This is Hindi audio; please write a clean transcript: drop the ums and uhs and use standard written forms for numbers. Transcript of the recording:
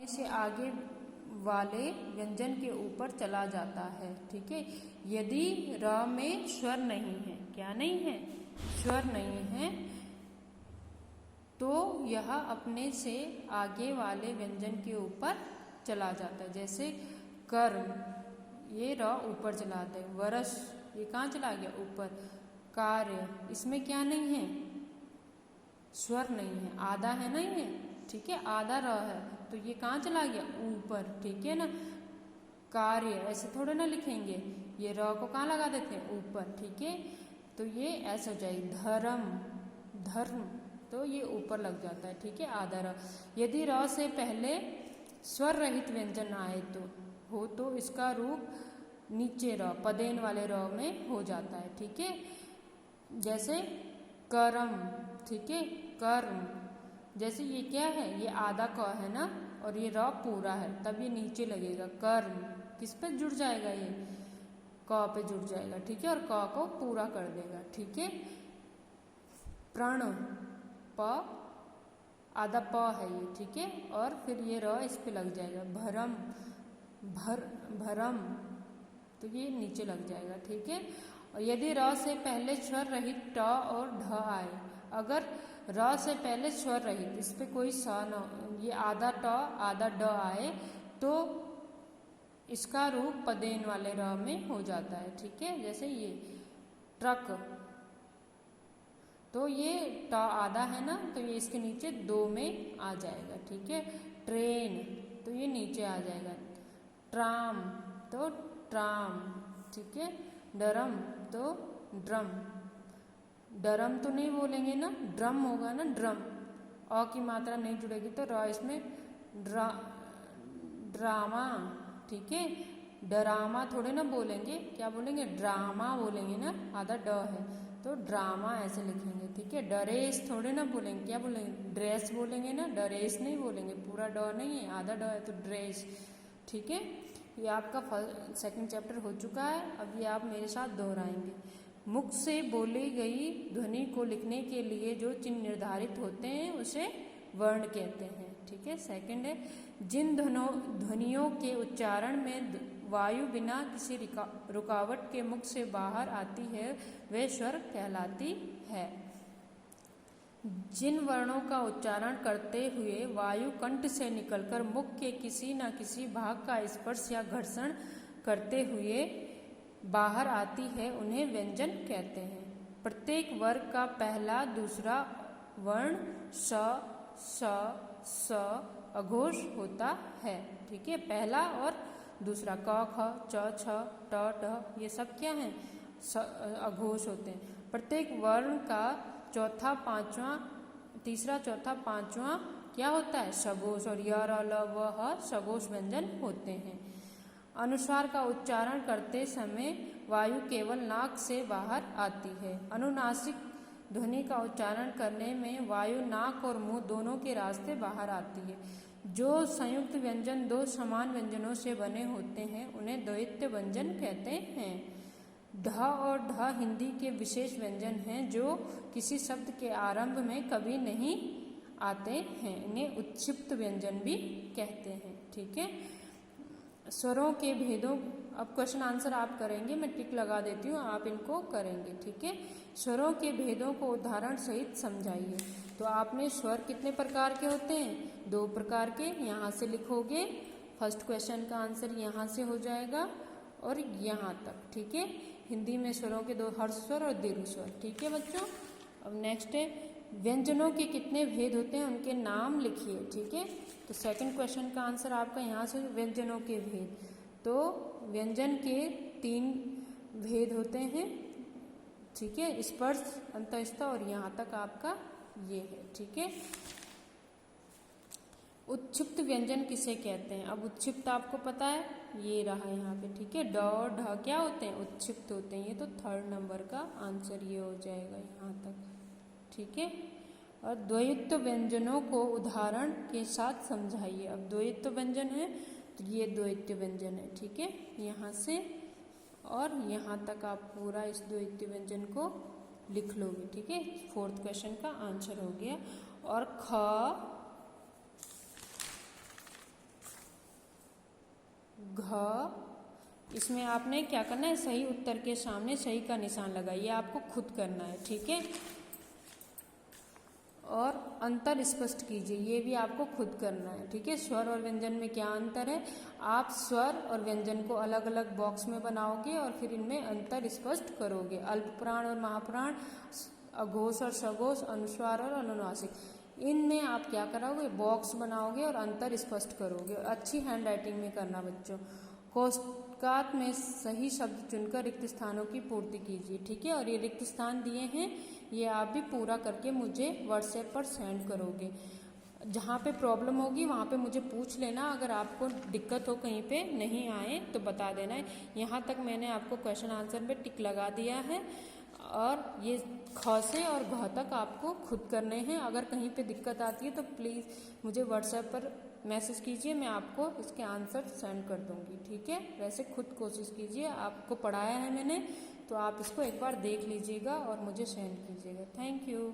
से आगे वाले व्यंजन के ऊपर चला जाता है। ठीक है, यदि र में स्वर नहीं है, क्या नहीं है, स्वर नहीं है, तो यह अपने से आगे वाले व्यंजन के ऊपर चला जाता है। जैसे कर्म, ये र ऊपर चलाते हैं। वर्ष, ये कहाँ चला गया, ऊपर। कार्य, इसमें क्या नहीं है, स्वर नहीं है, आधा है नहीं है। ठीक है, आधा र है तो ये कहाँ चला गया, ऊपर। ठीक है ना। कार्य ऐसे थोड़े ना लिखेंगे, ये र को कहाँ लगा देते हैं, ऊपर। ठीक है, तो ये ऐसे हो जाएगी। धर्म, धर्म, तो ये ऊपर लग जाता है। ठीक है, आधा र। यदि र से पहले स्वर रहित व्यंजन आए तो इसका रूप नीचे र, पदेन वाले र में हो जाता है। ठीक है, जैसे कर्म। ठीक है, कर्म, जैसे ये क्या है, ये आधा क है ना, और ये र पूरा है, तब ये नीचे लगेगा। कर्म किस पे जुड़ जाएगा, ये क पे जुड़ जाएगा। ठीक है, और क को पूरा कर देगा। ठीक है, प्रण, प, आधा प है ये। ठीक है, और फिर ये र इस पे लग जाएगा। भरम, भरम, तो ये नीचे लग जाएगा। ठीक है, और यदि र से पहले स्वर रहित ट और ढ आए, अगर र से पहले स्वर रहित, इस पे कोई स न, ये आधा ट आधा ड आए तो इसका रूप पदेन वाले र में हो जाता है। ठीक है, जैसे ये ट्रक, तो ये ट आधा है ना, तो ये इसके नीचे दो में आ जाएगा। ठीक है, ट्रेन, तो ये नीचे आ जाएगा। ट्राम, तो ट्राम। ठीक है, डरम, तो ड्रम, डरम तो नहीं बोलेंगे ना, ड्रम होगा ना, ड्रम। अ की मात्रा नहीं जुड़ेगी तो र इसमें ड्रामा। ठीक है, डरामा थोड़े ना बोलेंगे, क्या बोलेंगे, ड्रामा बोलेंगे ना, आधा ड है तो ड्रामा ऐसे लिखेंगे। ठीक है, डरेस थोड़े ना बोलेंगे, क्या बोलेंगे, ड्रेस बोलेंगे ना, डरेस नहीं बोलेंगे, पूरा ड नहीं है, आधा ड है तो ड्रेस। ठीक है, ये आपका सेकंड चैप्टर हो चुका है। अब ये आप मेरे साथ दोहराएंगे। मुख से बोली गई ध्वनि को लिखने के लिए जो चिन्ह निर्धारित होते हैं उसे वर्ण कहते हैं। ठीक है, सेकंड है, जिन ध्वनियों के उच्चारण में वायु बिना किसी रुकावट के मुख से बाहर आती है वे स्वर कहलाती है। जिन वर्णों का उच्चारण करते हुए वायु कंठ से निकलकर मुख के किसी न किसी भाग का स्पर्श या घर्षण करते हुए बाहर आती है उन्हें व्यंजन कहते हैं। प्रत्येक वर्ग का पहला दूसरा वर्ण स, स, स अघोष होता है। ठीक है, पहला और दूसरा क, ख, च, छ, ट, ट ये सब क्या हैं, अघोष होते हैं। प्रत्येक वर्ण का चौथा पांचवा, तीसरा चौथा पांचवा क्या होता है, सघोष, और य, र, ल, व, ह सघोष व्यंजन होते हैं। अनुस्वार का उच्चारण करते समय वायु केवल नाक से बाहर आती है। अनुनासिक ध्वनि का उच्चारण करने में वायु नाक और मुंह दोनों के रास्ते बाहर आती है। जो संयुक्त व्यंजन दो समान व्यंजनों से बने होते हैं उन्हें द्वैत व्यंजन कहते हैं। ढ और ढ हिंदी के विशेष व्यंजन हैं जो किसी शब्द के आरंभ में कभी नहीं आते हैं, इन्हें उत्क्षिप्त व्यंजन भी कहते हैं। ठीक है, स्वरों के भेदों, अब क्वेश्चन आंसर आप करेंगे, मैं टिक लगा देती हूँ, आप इनको करेंगे। ठीक है, स्वरों के भेदों को उदाहरण सहित समझाइए। तो आपने स्वर कितने प्रकार के होते हैं, दो प्रकार के, यहाँ से लिखोगे, फर्स्ट क्वेश्चन का आंसर यहाँ से हो जाएगा और यहाँ तक। ठीक है, हिंदी में स्वरों के दो, हर्ष स्वर और दीर्घ स्वर। ठीक है बच्चों, अब नेक्स्ट है व्यंजनों के कितने भेद होते हैं उनके नाम लिखिए। ठीक है, तो सेकंड क्वेश्चन का आंसर आपका यहाँ से, व्यंजनों के भेद, तो व्यंजन के 3 भेद होते हैं। ठीक है, स्पर्श, अंतःस्थ और यहाँ तक आपका ये है। ठीक है, उत्क्षिप्त व्यंजन किसे कहते हैं, अब उत्क्षिप्त आपको पता है, ये रहा यहाँ पे। ठीक है, ड और ढ क्या होते हैं, उत्क्षिप्त होते हैं, ये तो 3rd नंबर का आंसर ये हो जाएगा यहाँ तक। ठीक है, और द्वैत व्यंजनों को उदाहरण के साथ समझाइए। अब द्वैत व्यंजन है तो ये द्वैत व्यंजन है। ठीक है, यहाँ से और यहाँ तक आप पूरा इस द्वैत व्यंजन को लिख लोगे। ठीक है, 4th क्वेश्चन का आंसर हो गया। और ख, घ। इसमें आपने क्या करना है, सही उत्तर के सामने सही का निशान लगाइए, आपको खुद करना है, ठीक है। और अंतर स्पष्ट कीजिए, ये भी आपको खुद करना है, ठीक है। स्वर और व्यंजन में क्या अंतर है, आप स्वर और व्यंजन को अलग अलग बॉक्स में बनाओगे और फिर इनमें अंतर स्पष्ट करोगे। अल्पप्राण और महाप्राण, अघोष और सघोष, अनुस्वार और अनुनासिक, इनमें आप क्या कराओगे, बॉक्स बनाओगे और अंतर स्पष्ट करोगे। और अच्छी हैंड राइटिंग में करना बच्चों। कोष्ठकात में सही शब्द चुनकर रिक्त स्थानों की पूर्ति कीजिए, ठीक है। और ये रिक्त स्थान दिए हैं, ये आप भी पूरा करके मुझे व्हाट्सएप पर सेंड करोगे। जहाँ पे प्रॉब्लम होगी वहाँ पे मुझे पूछ लेना, अगर आपको दिक्कत हो कहीं पे नहीं आए तो बता देना है। यहाँ तक मैंने आपको क्वेश्चन आंसर पे टिक लगा दिया है और ये ख से और घ तक आपको खुद करने हैं। अगर कहीं पे दिक्कत आती है तो प्लीज़ मुझे व्हाट्सएप पर मैसेज कीजिए, मैं आपको इसके आंसर सेंड कर दूंगी, ठीक है। वैसे खुद कोशिश कीजिए, आपको पढ़ाया है मैंने तो आप इसको एक बार देख लीजिएगा और मुझे सेंड कीजिएगा। Thank you.